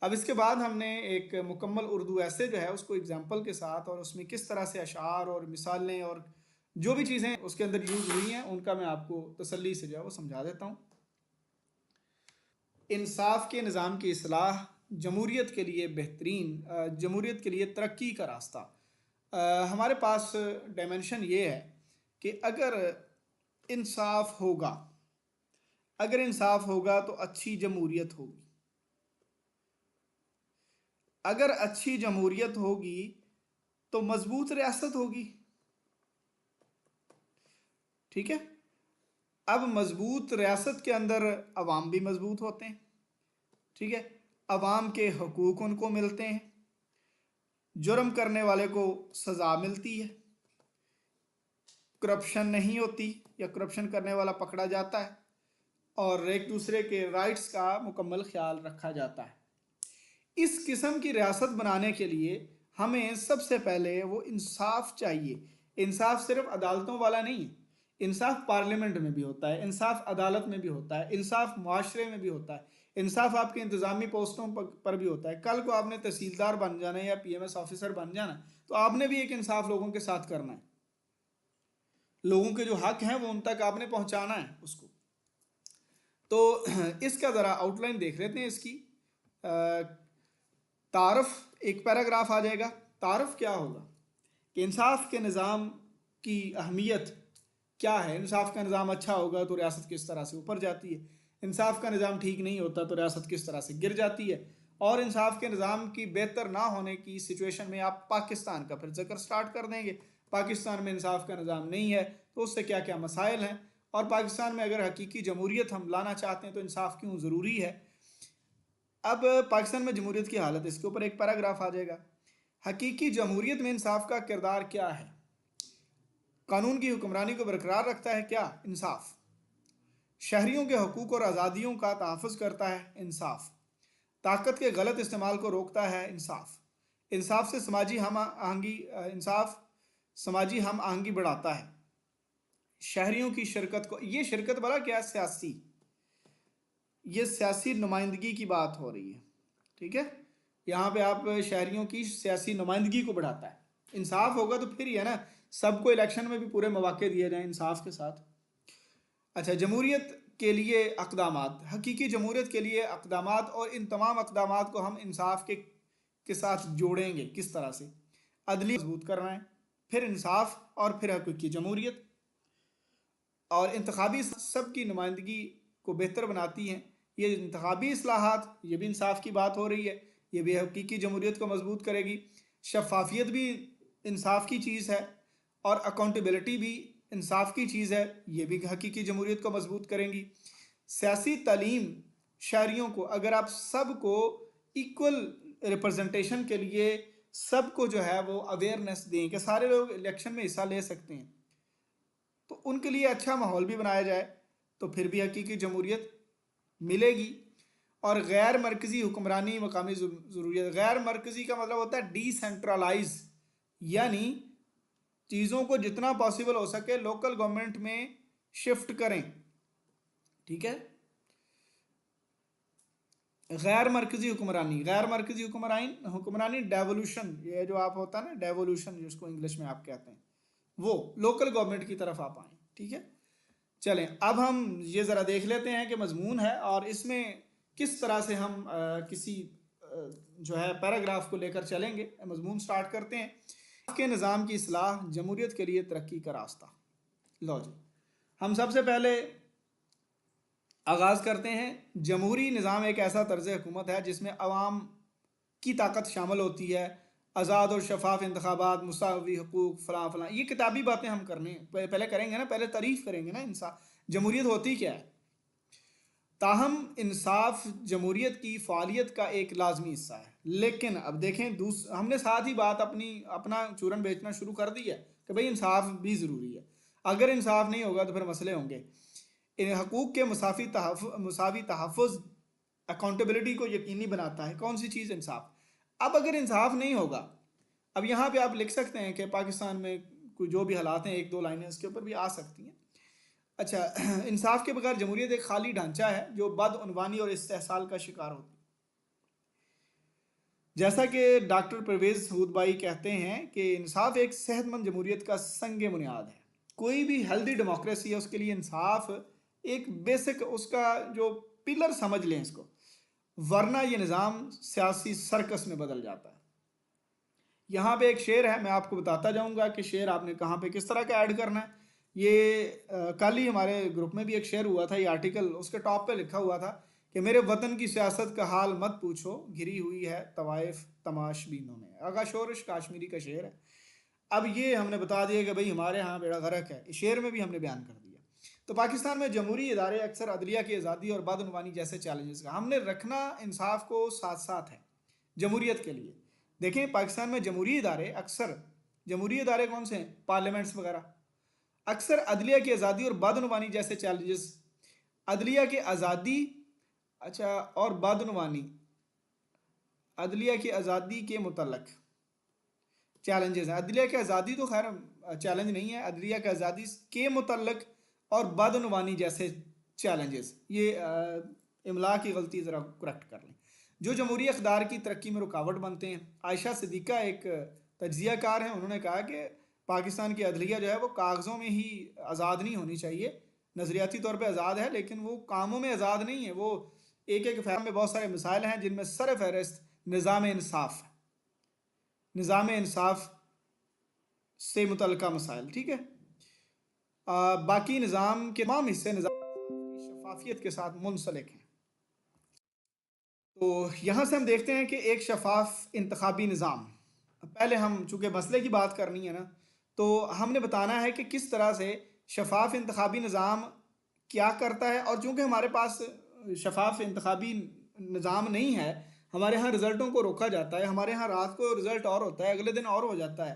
अब इसके बाद हमने एक मुकम्मल उर्दू ऐसे जो है उसको एग्जाम्पल के साथ और उसमें किस तरह से अशार और मिसालें और जो भी चीज़ें उसके अंदर यूज़ हुई हैं उनका मैं आपको तसल्ली से जो है वो समझा देता हूँ। इंसाफ के निज़ाम की इस्लाह जमहूरियत के लिए बेहतरीन, जमहूरियत के लिए तरक्की का रास्ता। हमारे पास डायमेंशन ये है कि इंसाफ होगा अगर इंसाफ होगा तो अच्छी जमहूरियत होगी। अगर अच्छी जमहूरियत होगी तो मजबूत रियासत होगी। ठीक है। अब मजबूत रियासत के अंदर अवाम भी मजबूत होते हैं। ठीक है। अवाम के हकूक उनको मिलते हैं, जुर्म करने वाले को सज़ा मिलती है, करप्शन नहीं होती या करप्शन करने वाला पकड़ा जाता है और एक दूसरे के राइट्स का मुकम्मल ख्याल रखा जाता है। इस किस्म की रियासत बनाने के लिए हमें सबसे पहले वो इंसाफ चाहिए। इंसाफ सिर्फ अदालतों वाला नहीं है, इंसाफ पार्लियामेंट में भी होता है, इंसाफ अदालत में भी होता है, इंसाफ माशरे में भी होता है, इंसाफ आपके इंतज़ामी पोस्टों पर भी होता है। कल को आपने तहसीलदार बन जाना है या पीएमएस ऑफिसर बन जाना तो आपने भी एक इंसाफ लोगों के साथ करना है। लोगों के जो हक हैं वो उन तक आपने पहुंचाना है उसको। तो इसका ज़रा आउटलाइन देख लेते हैं इसकी। तारफ़ एक पैराग्राफ आ जाएगा। तारफ़ क्या होगा कि इंसाफ के निज़ाम की अहमियत क्या है। इंसाफ का निज़ाम अच्छा होगा तो रियासत किस तरह से ऊपर जाती है, इंसाफ का निज़ाम ठीक नहीं होता तो रियासत किस तरह से गिर जाती है, और इंसाफ के निज़ाम की बेहतर ना होने की सिचुएशन में आप पाकिस्तान का फिर जिक्र स्टार्ट कर देंगे। पाकिस्तान में इंसाफ का निज़ाम नहीं है तो उससे क्या क्या मसाइल हैं, और पाकिस्तान में अगर हकीकी जमहूरियत हम लाना चाहते हैं तो इंसाफ क्यों ज़रूरी है। अब पाकिस्तान में जमहूरियत की हालत, इसके ऊपर एक पैराग्राफ आ जाएगा। हकीकी जमहूरियत में इंसाफ का किरदार क्या है। कानून की हुक्मरानी को बरकरार रखता है क्या, इंसाफ। शहरियों के हकूक़ और आज़ादियों का तहफ़्फ़ुज़ करता है, इंसाफ। ताकत के गलत इस्तेमाल को रोकता है, इंसाफ। इंसाफ से समाजी हम आहंगी इंसाफ समाजी हम आहंगी बढ़ाता है। शहरियों की शिरकत को, ये शिरकत वाला क्या, सियासी, ये सियासी नुमाइंदगी की बात हो रही है। ठीक है। यहाँ पे आप शहरियों की सियासी नुमाइंदगी को बढ़ाता है। इंसाफ होगा तो फिर ही है ना, सबको इलेक्शन में भी पूरे मौके दिए जाएं इंसाफ के साथ। अच्छा, जमहूरियत के लिए अक़दामात, हकीकी जमहूरियत के लिए अक़दामात, और इन तमाम अक़दामात को हम इंसाफ के साथ जोड़ेंगे किस तरह से। अदली मजबूत करना है, फिर इंसाफ, और फिर हकीकी जमहूरियत। और इंतखाबी सब की नुमाइंदगी को बेहतर बनाती हैं। ये इंतखाबी इस्लाहात, ये भी इंसाफ की बात हो रही है, ये भी हकीकी जमहूरियत को मजबूत करेगी। शफाफियत भी इंसाफ की चीज़ है, और अकाउंटेबिलिटी भी इंसाफ की चीज़ है, ये भी हकीकी जमहूरियत को मजबूत करेंगी। सियासी तालीम, शहरियों को अगर आप सबको इक्वल रिप्रेजेंटेशन के लिए सबको जो है वो अवेयरनेस दें कि सारे लोग इलेक्शन में हिस्सा ले सकते हैं, तो उनके लिए अच्छा माहौल भी बनाया जाए तो फिर भी हकीकी जमहूरियत मिलेगी। और गैर मरकज़ी हुक्मरानी मकामी ज़रूरियत। गैर मरकज़ी का मतलब होता है डिसेंट्रलाइज, यानी चीज़ों को जितना पॉसिबल हो सके लोकल गवर्नमेंट में शिफ्ट करें। ठीक है। गैर मरकज़ी हुक्मरानी, गैर मरकज़ी हुक्मरानी डेवोल्यूशन, ये जो आप होता है ना डेवोल्यूशन जिसको इंग्लिश में आप कहते हैं, वो लोकल गवर्नमेंट की तरफ आप आएँ। ठीक है। चलें, अब हम ये ज़रा देख लेते हैं कि मजमून है और इसमें किस तरह से हम किसी जो है पैराग्राफ को लेकर चलेंगे। मजमून स्टार्ट करते हैं। के निज़ाम की इस्लाह जमहूरियत के लिए तरक्की का रास्ता। लो जी, हम सबसे पहले आगाज़ करते हैं। जमहूरी निज़ाम एक ऐसा तर्ज हुकूमत है जिसमें अवाम की ताकत शामिल होती है, आज़ाद और शफाफ इंतखाबात, मुसावी हकूक़, फ़लाँ फ़लाँ, ये किताबी बातें हम करने पहले करेंगे ना, पहले तारीफ़ करेंगे ना इंसाफ जमहूरियत होती क्या है। ताहम इंसाफ जमहूरियत की फ़ालियत का एक लाजमी हिस्सा है। लेकिन अब देखें, हमने साथ ही बात अपना चूरन बेचना शुरू कर दिया कि भाई इंसाफ भी ज़रूरी है। अगर इंसाफ नहीं होगा तो फिर मसले होंगे। इन हकूक़ के मुसावी तहफ़्फ़ुज़ अकाउंटेबिलिटी को यकीनी बनाता है। कौन सी चीज़, इंसाफ। अब अगर इंसाफ नहीं होगा, अब यहाँ पे आप लिख सकते हैं कि पाकिस्तान में कोई जो भी हालात हैं, एक दो लाइनें इसके ऊपर भी आ सकती हैं। अच्छा, इंसाफ के बगैर जमहूरियत एक खाली ढांचा है जो बदउनवानी और इस्तेहसाल का शिकार होती है। जैसा कि डॉक्टर परवेज सूद भाई कहते हैं कि इंसाफ एक सेहतमंद जमहूरियत का संग बुनियाद है। कोई भी हेल्दी डेमोक्रेसी है उसके लिए इंसाफ एक बेसिक उसका जो पिलर समझ लें इसको, वरना ये निज़ाम सियासी सर्कस में बदल जाता है। यहाँ पे एक शेर है, मैं आपको बताता जाऊँगा कि शेर आपने कहाँ पे किस तरह का ऐड करना है। ये कल ही हमारे ग्रुप में भी एक शेर हुआ था, ये आर्टिकल, उसके टॉप पे लिखा हुआ था कि मेरे वतन की सियासत का हाल मत पूछो, घिरी हुई है तवाइफ तमाशबीनों में। आगा शोरश काश्मीरी का शेर है। अब ये हमने बता दिया कि भाई हमारे यहाँ बेड़ा गर्क है, इस शेर में भी हमने बयान कर दिया। तो पाकिस्तान में जमहूरी इदारे अक्सर अदलिया की आज़ादी और बदनवानी जैसे चैलेंजेस का हमने रखना इंसाफ को साथ साथ है जमहूरियत के लिए। देखें पाकिस्तान में जमहूरी इदारे अक्सर, जमहूरी इदारे कौन से हैं, पार्लियामेंट्स वगैरह, अक्सर अदलिया की आज़ादी और बदनवानी जैसे चैलेंजेस, अदलिया की आज़ादी, अच्छा, और बदनवानी, अदलिया की आज़ादी के मुतल्लक चैलेंजेस हैं। अदलिया की आज़ादी तो खैर चैलेंज नहीं है, अदलिया की आज़ादी के मुतल्लक और बदनवानी जैसे चैलेंजेस, ये इमला की गलती ज़रा करेक्ट कर लें, जो जमहूरी अखदार की तरक्की में रुकावट बनते हैं। आयशा सिद्दीक़ा एक तज्ज़िया कार हैं, उन्होंने कहा कि पाकिस्तान की अदलिया जो है वो कागज़ों में ही आज़ाद नहीं होनी चाहिए, नज़रियाती तौर पर आज़ाद है लेकिन वो कामों में आज़ाद नहीं है। वो एक एक फैसले में बहुत सारे मिसाइल हैं जिनमें सर फहरिस्त निज़ाम इंसाफ है, निज़ाम इंसाफ से मुतल्लिका मसाइल, ठीक है। बाकी निज़ाम के तमाम हिस्से निज़ाम की शफाफियत के साथ मुंसलिक हैं। तो यहाँ से हम देखते हैं कि एक शफाफ इंतखाबी निज़ाम, पहले हम चूँकि मसले की बात करनी है ना, तो हमने बताना है कि किस तरह से शफाफ इंतखाबी निज़ाम क्या करता है। और चूँकि हमारे पास शफाफ इंतखाबी निज़ाम नहीं है, हमारे यहाँ रिज़ल्टों को रोका जाता है, हमारे यहाँ रात को रिज़ल्ट और होता है, अगले दिन और हो जाता है।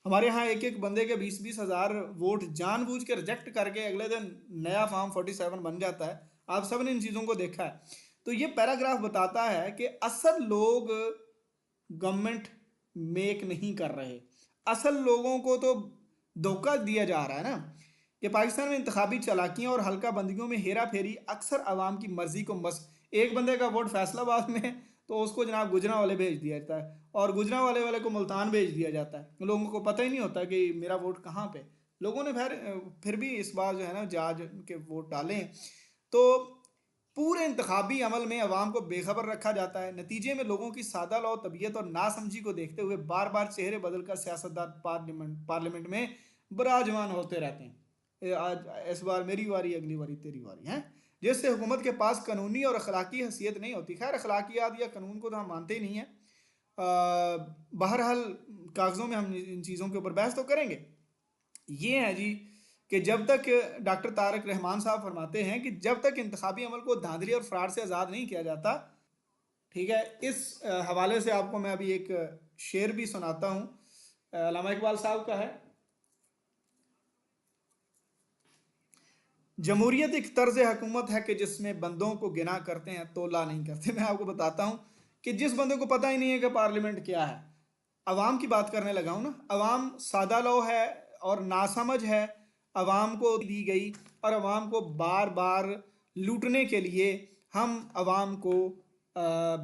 हमारे यहाँ एक एक बंदे के 20-20 हज़ार वोट जानबूझ के रिजेक्ट करके अगले दिन नया फॉर्म 47 बन जाता है। आप सब ने इन चीज़ों को देखा है। तो ये पैराग्राफ बताता है कि असल लोग गवर्नमेंट मेक नहीं कर रहे, असल लोगों को तो धोखा दिया जा रहा है ना। कि पाकिस्तान में इंतखाबी चालाकियाँ और हल्का बंदियों में हेरा फेरी अक्सर आवाम की मर्जी को बस, एक बंदे का वोट फैसलाबाद में है तो उसको जनाब गुजरा वाले भेज दिया जाता है, और गुजरा वाले को मुल्तान भेज दिया जाता है। लोगों को पता ही नहीं होता कि मेरा वोट कहाँ पे। लोगों ने फिर भी इस बार जो है ना जज के वोट डाले। तो पूरे इंतखाबी अमल में अवाम को बेखबर रखा जाता है। नतीजे में लोगों की सादा लौ तबीयत और नासमझी को देखते हुए बार बार चेहरे बदल कर सियासतदान पार्लियामेंट में बराजमान होते रहते हैं। आज इस बार मेरी बारी, अगली बारी तेरी बारी है, जिससे हुकूमत के पास कानूनी और अखलाकी हैसियत नहीं होती। खैर अखलाकियात या कानून को तो हम मानते ही नहीं हैं। बहरहाल कागज़ों में हम इन चीज़ों के ऊपर बहस तो करेंगे। ये है जी कि जब तक डॉक्टर तारक रहमान साहब फरमाते हैं कि जब तक इंतखाबी अमल को धांधली और फ्रॉड से आज़ाद नहीं किया जाता, ठीक है। इस हवाले से आपको मैं अभी एक शेर भी सुनाता हूँ, अल्लामा इकबाल साहब का है। जमहूरियत एक तर्ज हुकूमत है कि जिसमें बंदों को गिना करते हैं तोला नहीं करते। मैं आपको बताता हूँ कि जिस बंदे को पता ही नहीं है कि पार्लियामेंट क्या है, अवाम की बात करने लगा हूँ ना, अवाम सादा लो है और नासमझ है, अवाम को दी गई और अवाम को बार बार लूटने के लिए हम अवाम को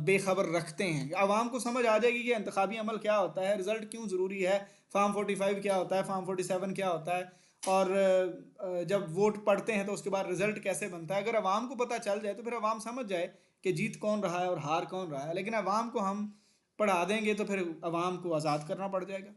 बेखबर रखते हैं। अवाम को समझ आ जाएगी कि इंतखाबी अमल क्या होता है, रिज़ल्ट क्यों ज़रूरी है, फार्म 45 क्या होता है, फार्म 47 क्या होता है, और जब वोट पड़ते हैं तो उसके बाद रिज़ल्ट कैसे बनता है। अगर अवाम को पता चल जाए तो फिर अवाम समझ जाए कि जीत कौन रहा है और हार कौन रहा है। लेकिन अवाम को हम पढ़ा देंगे तो फिर अवाम को आज़ाद करना पड़ जाएगा।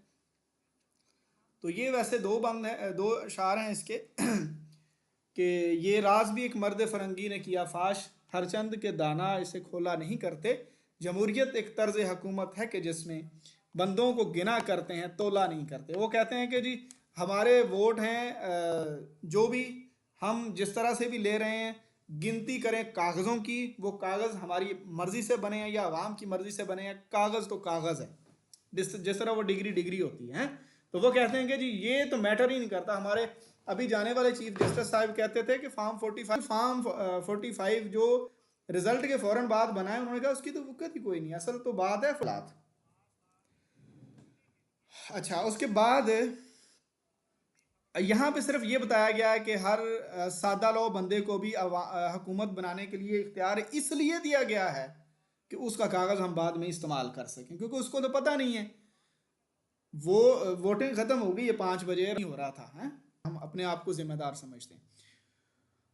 तो ये वैसे दो बंद है, दो अशार हैं इसके कि ये राज भी एक मर्द फरंगी ने किया फाश, हर चंद के दाना इसे खोला नहीं करते। जमहूरियत एक तर्ज हुकूमत है कि जिसमें बंदों को गिना करते हैं तोला नहीं करते। वो कहते हैं कि जी हमारे वोट हैं, जो भी हम जिस तरह से भी ले रहे हैं, गिनती करें कागज़ों की, वो कागज़ हमारी मर्ज़ी से बने हैं या आवाम की मर्ज़ी से बने हैं, कागज़ तो कागज़ है, जिस तरह वो डिग्री डिग्री होती है। तो वो कहते हैं कि जी ये तो मैटर ही नहीं करता। हमारे अभी जाने वाले चीफ जस्टिस साहब कहते थे कि फार्म 45 जो रिजल्ट के फौरन बाद बना है, उन्होंने कहा उसकी तो वक़्त ही कोई नहीं, असल तो बात है फलात। अच्छा, उसके बाद यहाँ पे सिर्फ ये बताया गया है कि हर सादा लो बंदे को भी हुकूमत बनाने के लिए इख्तियार इसलिए दिया गया है कि उसका कागज़ हम बाद में इस्तेमाल कर सकें, क्योंकि उसको तो पता नहीं है। वो वोटिंग ख़त्म हो गई, ये 5 बजे नहीं हो रहा था, हैं? हम अपने आप को ज़िम्मेदार समझते हैं।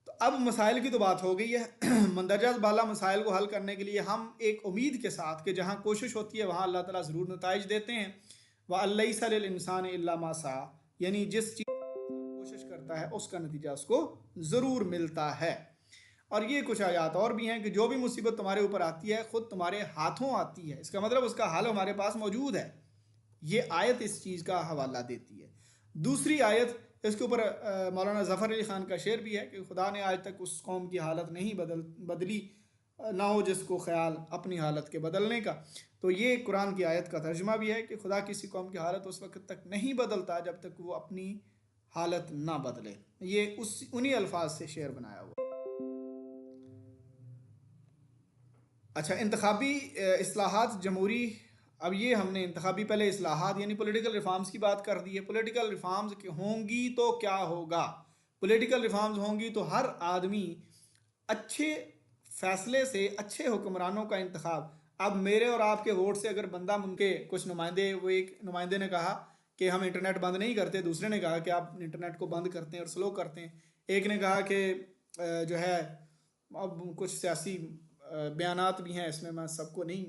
तो अब मसाइल की तो बात हो गई है। मंदरजा बाला मसाइल को हल करने के लिए हम एक उम्मीद के साथ कि जहाँ कोशिश होती है वहाँ अल्लाह ताला ज़रूर नताइज देते हैं। व लैसा लिल इंसान इल्ला मा सा, यानी जिस चीज़ कोशिश करता है उसका नतीजा उसको ज़रूर मिलता है। और ये कुछ आयात और भी हैं कि जो भी मुसीबत तुम्हारे ऊपर आती है ख़ुद तुम्हारे हाथों आती है, इसका मतलब उसका हल हमारे पास मौजूद है। ये आयत इस चीज़ का हवाला देती है। दूसरी आयत, इसके ऊपर मौलाना ज़फ़र अली ख़ान का शेर भी है कि खुदा ने आज तक उस कौम की हालत नहीं बदली ना हो जिसको ख्याल अपनी हालत के बदलने का। तो ये कुरान की आयत का तर्जुमा भी है कि खुदा किसी कौम की हालत उस वक्त तक नहीं बदलता जब तक वो अपनी हालत ना बदले। ये उन्हीं अल्फाज से शेर बनाया हुआ। अच्छा, इंतखाबी इस्लाहात जमहूरी, अब ये हमने इंतखाबी पहले इस्लाहात यानी पॉलिटिकल रिफॉर्म्स की बात कर दी है। पॉलिटिकल रिफॉर्म्स होंगी तो क्या होगा? पॉलिटिकल रिफॉर्म्स होंगी तो हर आदमी अच्छे फैसले से अच्छे हुक्मरानों का इंतखाब। अब मेरे और आपके वोट से अगर बंदा, उनके कुछ नुमाइंदे, वो एक नुमाइंदे ने कहा कि हम इंटरनेट बंद नहीं करते, दूसरे ने कहा कि आप इंटरनेट को बंद करते हैं और स्लो करते हैं, एक ने कहा कि जो है, अब कुछ सियासी बयानात भी हैं इसमें, मैं सबको नहीं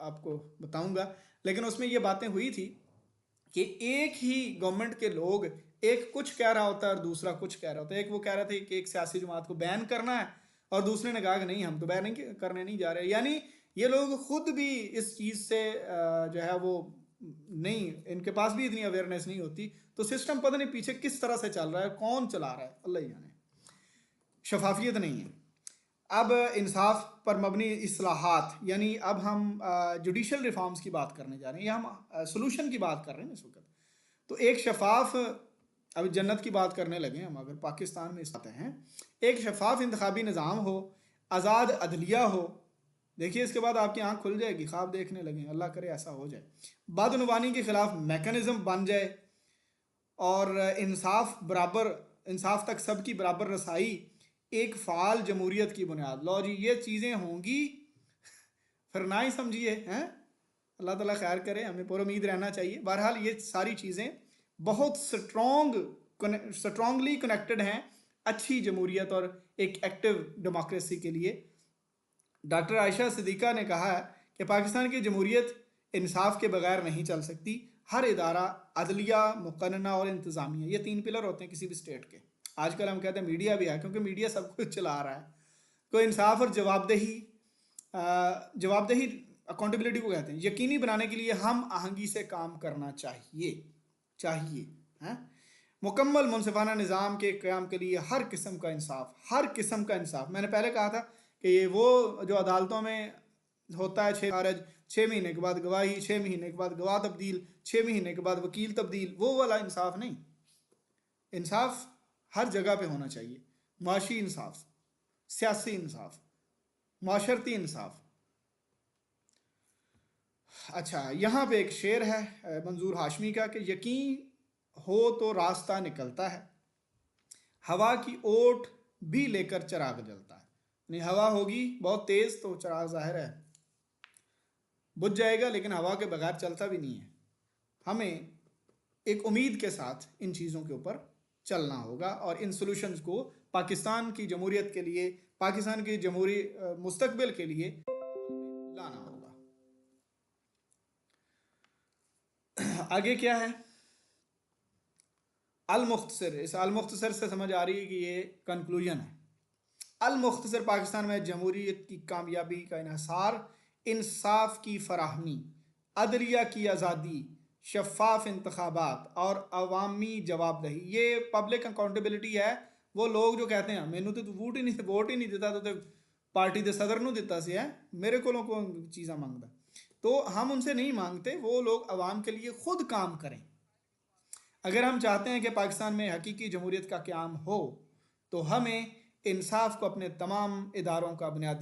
आपको बताऊंगा, लेकिन उसमें ये बातें हुई थी कि एक ही गवर्नमेंट के लोग, एक कुछ कह रहा होता है और दूसरा कुछ कह रहा होता है। एक वो कह रहे थे कि एक सियासी जमात को बैन करना है और दूसरे ने कहा कि नहीं, हम तो बैन नहीं करने नहीं जा रहे। यानी ये लोग खुद भी इस चीज़ से जो है वो नहीं, इनके पास भी इतनी अवेयरनेस नहीं होती। तो सिस्टम पता नहीं पीछे किस तरह से चल रहा है, कौन चला रहा है, अल्लाह ही जाने। शफाफियत नहीं है। अब इंसाफ पर मबनी इस्लाहात, यानी अब हम जुडिशल रिफॉर्म्स की बात करने जा रहे हैं, या हम सोल्यूशन की बात कर रहे हैं इस वक्त। तो एक शफाफ, अब जन्नत की बात करने लगे हम, अगर पाकिस्तान में इस आते हैं, एक शफाफ इंतखाबी निज़ाम हो, आज़ाद अदलिया हो। देखिए, इसके बाद आपकी आंख खुल जाएगी, ख्वाब देखने लगे, अल्लाह करे ऐसा हो जाए। बदनुवानी के खिलाफ मैकेनिज्म बन जाए और इंसाफ तक सबकी बराबर रसाई एक फ़ाल जमहूरियत की बुनियाद। लो जी, ये चीज़ें होंगी, फिर ना ही समझिए, हैं? अल्लाह ताला खैर करे, हमें पूरी उम्मीद रहना चाहिए। बहरहाल ये सारी चीज़ें बहुत स्ट्रॉन्गली कनेक्टेड हैं अच्छी जमहूरियत और एक एक्टिव डेमोक्रेसी के लिए। डॉक्टर आयशा सिद्दीक़ा ने कहा है कि पाकिस्तान की जमहूरियत इंसाफ के बगैर नहीं चल सकती। हर इदारा, अदलिया, मुक़न्ना और इंतज़ामिया, ये 3 पिलर होते हैं किसी भी स्टेट के। आजकल हम कहते हैं मीडिया भी है, क्योंकि मीडिया सब कुछ चला रहा है। तो इंसाफ और जवाबदेही अकाउंटेबिलिटी को कहते हैं, यकीनी बनाने के लिए हम आहंगी से काम करना चाहिए हैं। मुकम्मल मुनसिफाना निज़ाम के क़याम के लिए हर किस्म का इंसाफ। मैंने पहले कहा था कि ये वो जो अदालतों में होता है, 6 महीने के बाद गवाही, 6 महीने के बाद गवाह तब्दील, 6 महीने के बाद वकील तब्दील, वो वाला इंसाफ नहीं। इंसाफ हर जगह पे होना चाहिए। माशी इंसाफ, सियासी इंसाफ, माशरती इंसाफ। अच्छा, यहाँ पे एक शेर है मंजूर हाशमी का कि यकीन हो तो रास्ता निकलता है, हवा की ओट भी लेकर चिराग जलता है। नहीं, हवा होगी बहुत तेज़ तो चिराग ज़ाहिर है बुझ जाएगा, लेकिन हवा के बगैर चलता भी नहीं है। हमें एक उम्मीद के साथ इन चीज़ों के ऊपर चलना होगा और इन सॉल्यूशंस को पाकिस्तान की जमहूरियत के लिए, पाकिस्तान की जमहूरी मुस्तकबिल के लिए लाना होगा। आगे क्या है? अल-मुख्तसर, इस अल-मुख्तसर से समझ आ रही है कि ये कंक्लूजन है। अल-मुख्तसर, पाकिस्तान में जमहूरियत की कामयाबी का इन्हिसार इंसाफ की फराहमी, अदलिया की आज़ादी, शफ़ाफ़ इंतखाबात और अवामी जवाबदेही। ये पब्लिक अकाउंटेबिलिटी है। वो लोग जो कहते हैं मैनू तो वोट ही नहीं देता, तो पार्टी के सदर नू दिता सी है, मेरे को चीज़ा मंगदा, तो हम उनसे नहीं मांगते। वो लोग अवाम के लिए खुद काम करें। अगर हम चाहते हैं कि पाकिस्तान में हकीकी जमहूरियत का क़याम हो, तो हमें इंसाफ को अपने तमाम इदारों का बुनियादी